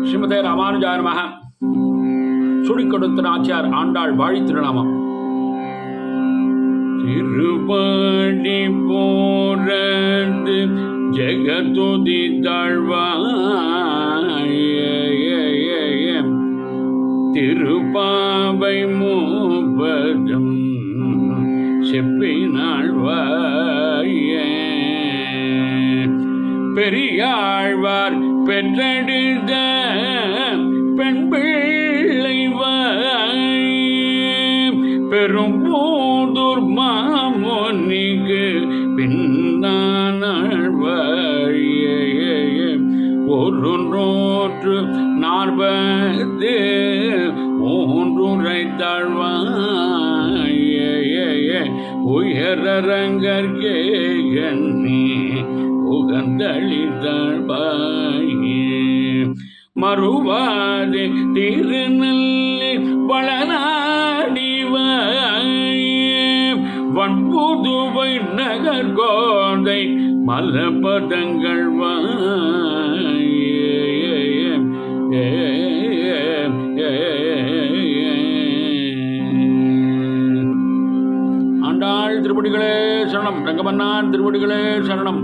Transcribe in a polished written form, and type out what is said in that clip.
ஸ்ரீமதே ராமானுஜாய நமஹ. சுடிக்கொடுத்த நாச்சியார் ஆண்டாள் வாழி திருநாமம். திருப்பாடி போறது ஜெகதுதி தாழ்வாய், திருப்பாவை மூவதும் செப்பினாழ்வாய, பெரியாழ்வார் பெற்றெடுத்த பெண் பிள்ளைவாய், பெரும்போதூர் மாமுனிக்கு பின்னானாழ்வாய், ஒரு 143 தாழ்வாய், உயரங்கற்கே எண்ணி உகந்தளித்தாழ்வாய், மறுவாதே திருநெல்லி வளநாடிவாய், வன்புதுவை நகர்கோதை மலபதங்கள் வாய், ஆண்டாள் திருவடிகளே சரணம். ரங்கமன்னார் திருவடிகளே சரணம்.